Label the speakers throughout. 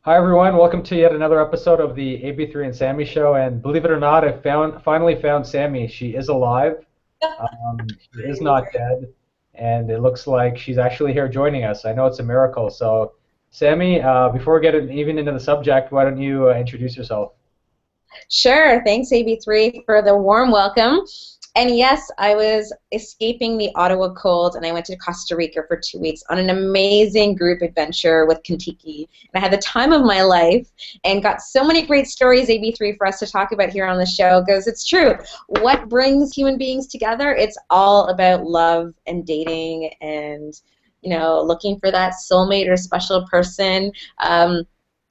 Speaker 1: Hi everyone, welcome to yet another episode of the AB3 and Sammy show. And believe it or not, I finally found Sammy. She is alive. She is not dead, and it looks like she's actually here joining us. I know it's a miracle. So, Sammy, before we get even into the subject, why don't you introduce yourself?
Speaker 2: Sure. Thanks, AB3, for the warm welcome. And yes, I was escaping the Ottawa cold, and I went to Costa Rica for 2 weeks on an amazing group adventure with Kentucky. And I had the time of my life and got so many great stories, AB3, for us to talk about here on the show, because it's true. What brings human beings together? It's all about love and dating and, looking for that soulmate or special person.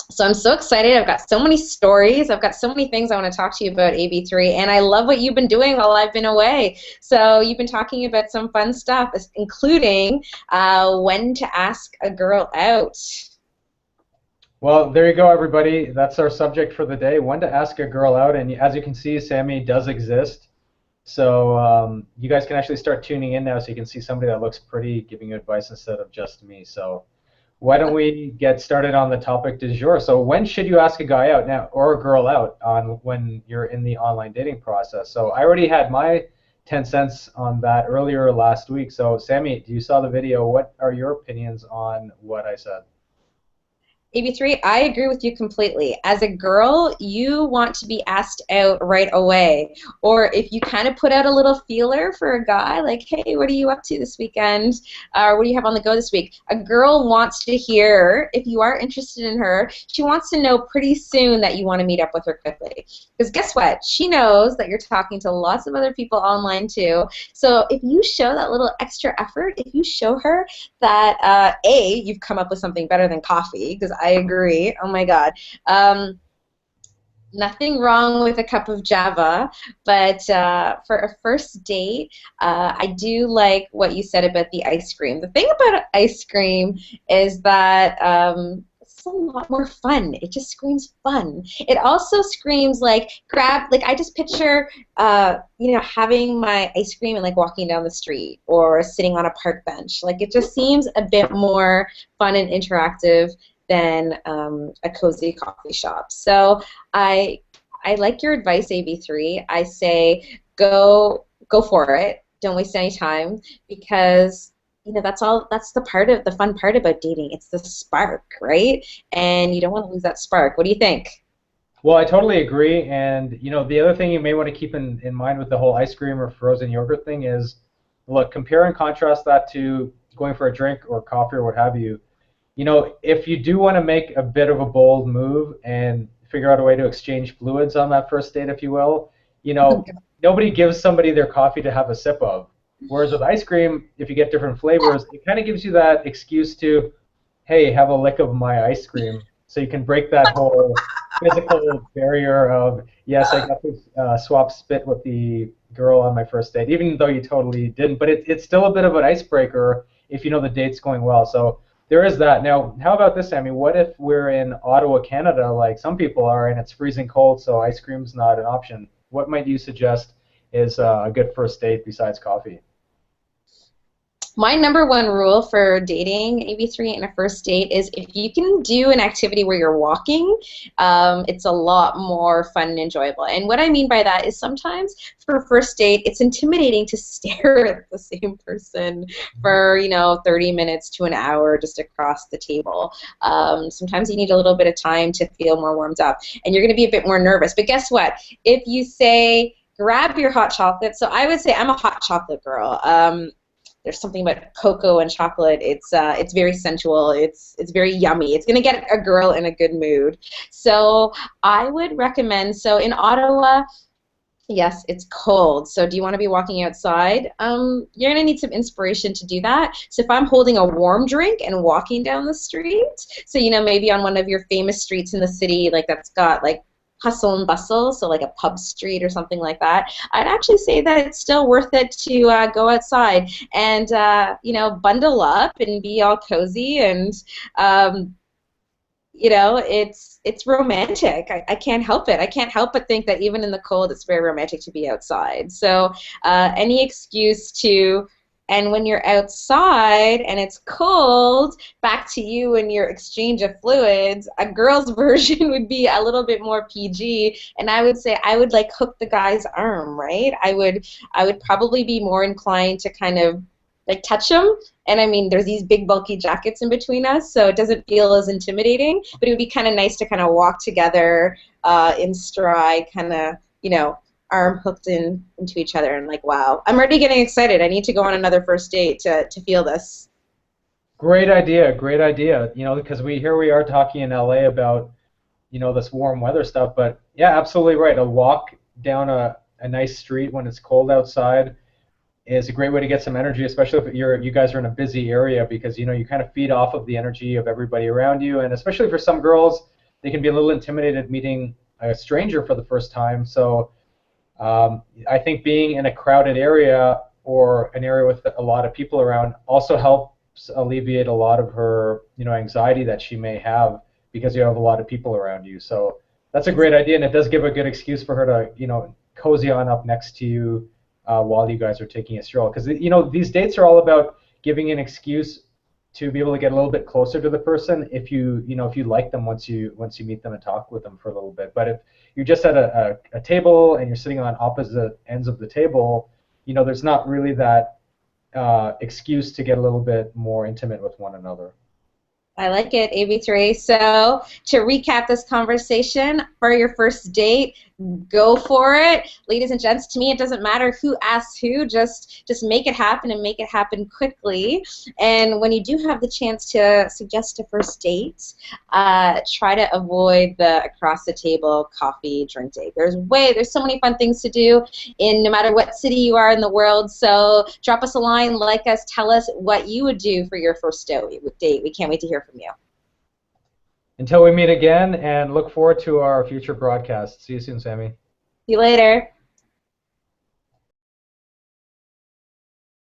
Speaker 2: So I'm so excited. I've got so many stories. I've got so many things I want to talk to you about, AB3, and I love what you've been doing while I've been away. So you've been talking about some fun stuff, including when to ask a girl out.
Speaker 1: Well, there you go, everybody. That's our subject for the day, when to ask a girl out. And as you can see, Sammy does exist. So you guys can actually start tuning in now so you can see somebody that looks pretty giving you advice instead of just me. So why don't we get started on the topic du jour? So when should you ask a guy out now or a girl out on when you're in the online dating process? So I already had my 10 cents on that earlier last week. So Sammy, you saw the video. What are your opinions on what I said?
Speaker 2: AB3, I agree with you completely. As a girl, you want to be asked out right away. Or if you kind of put out a little feeler for a guy, like, hey, what are you up to this weekend? Or what do you have on the go this week? A girl wants to hear, if you are interested in her, she wants to know pretty soon that you want to meet up with her quickly. Because guess what? She knows that you're talking to lots of other people online too. So if you show that little extra effort, if you show her that, A, you've come up with something better than coffee, because I agree. Oh my God. Nothing wrong with a cup of Java, but for a first date, I do like what you said about the ice cream. The thing about ice cream is that it's a lot more fun. It just screams fun. It also screams like like I just picture, having my ice cream and like walking down the street or sitting on a park bench. Like it just seems a bit more fun and interactive than a cozy coffee shop. So I like your advice, AB3. I say go for it. Don't waste any time because that's the fun part about dating. It's the spark, right? And you don't want to lose that spark. What do you think?
Speaker 1: Well, I totally agree. And the other thing you may want to keep in mind with the whole ice cream or frozen yogurt thing is, look, compare and contrast that to going for a drink or coffee or what have you. If you do want to make a bit of a bold move and figure out a way to exchange fluids on that first date, if you will, you know, nobody gives somebody their coffee to have a sip of. Whereas with ice cream, if you get different flavors, it kind of gives you that excuse to, hey, have a lick of my ice cream. So you can break that whole physical barrier of, yes, I got to swap spit with the girl on my first date, even though you totally didn't. But it's still a bit of an icebreaker if you know the date's going well. So there is that. Now, how about this, Sammy? What if we're in Ottawa, Canada, like some people are, and it's freezing cold, so ice cream's not an option? What might you suggest is a good first date besides coffee?
Speaker 2: My number one rule for dating AB3 and a first date is if you can do an activity where you're walking, it's a lot more fun and enjoyable. And what I mean by that is sometimes for a first date, it's intimidating to stare at the same person for 30 minutes to an hour just across the table. Sometimes you need a little bit of time to feel more warmed up, and you're going to be a bit more nervous. But guess what? If you say grab your hot chocolate, so I would say I'm a hot chocolate girl. There's something about cocoa and chocolate. It's very sensual. It's very yummy. It's gonna get a girl in a good mood. So I would recommend. So in Ottawa, yes, it's cold. So do you want to be walking outside? You're gonna need some inspiration to do that. So if I'm holding a warm drink and walking down the street, so maybe on one of your famous streets in the city, like that's got like hustle and bustle, so like a pub street or something like that, I'd actually say that it's still worth it to go outside and bundle up and be all cozy and it's romantic. I can't help it. I can't help but think that even in the cold, it's very romantic to be outside. So any excuse to And when you're outside and it's cold, back to you and your exchange of fluids, a girl's version would be a little bit more PG. And I would say I would like hook the guy's arm, right? I would probably be more inclined to kind of like touch him. And I mean, there's these big bulky jackets in between us, so it doesn't feel as intimidating. But it would be kind of nice to kind of walk together in stride, kind of, arm hooked into each other, and like, wow, I'm already getting excited. I need to go on another first date to feel this.
Speaker 1: Great idea, great idea. Because here we are talking in LA about, this warm weather stuff, but yeah, absolutely right. A walk down a nice street when it's cold outside is a great way to get some energy, especially if you guys are in a busy area, because you kind of feed off of the energy of everybody around you, and especially for some girls, they can be a little intimidated meeting a stranger for the first time. So I think being in a crowded area or an area with a lot of people around also helps alleviate a lot of her, anxiety that she may have because you have a lot of people around you. So that's a great idea, and it does give a good excuse for her to, cozy on up next to you while you guys are taking a stroll. Because, these dates are all about giving an excuse to be able to get a little bit closer to the person if you like them once you meet them and talk with them for a little bit. But if you're just at a table and you're sitting on opposite ends of the table, there's not really that excuse to get a little bit more intimate with one another.
Speaker 2: I like it, AB3. So to recap this conversation, for your first date, go for it. Ladies and gents, to me it doesn't matter who asks who, just make it happen and make it happen quickly. And when you do have the chance to suggest a first date, try to avoid the across the table coffee drink date. There's so many fun things to do in no matter what city you are in the world. So drop us a line, like us, tell us what you would do for your first date. We can't wait to hear from you.
Speaker 1: Until we meet again, and look forward to our future broadcasts. See you soon, Sammy.
Speaker 2: See you later.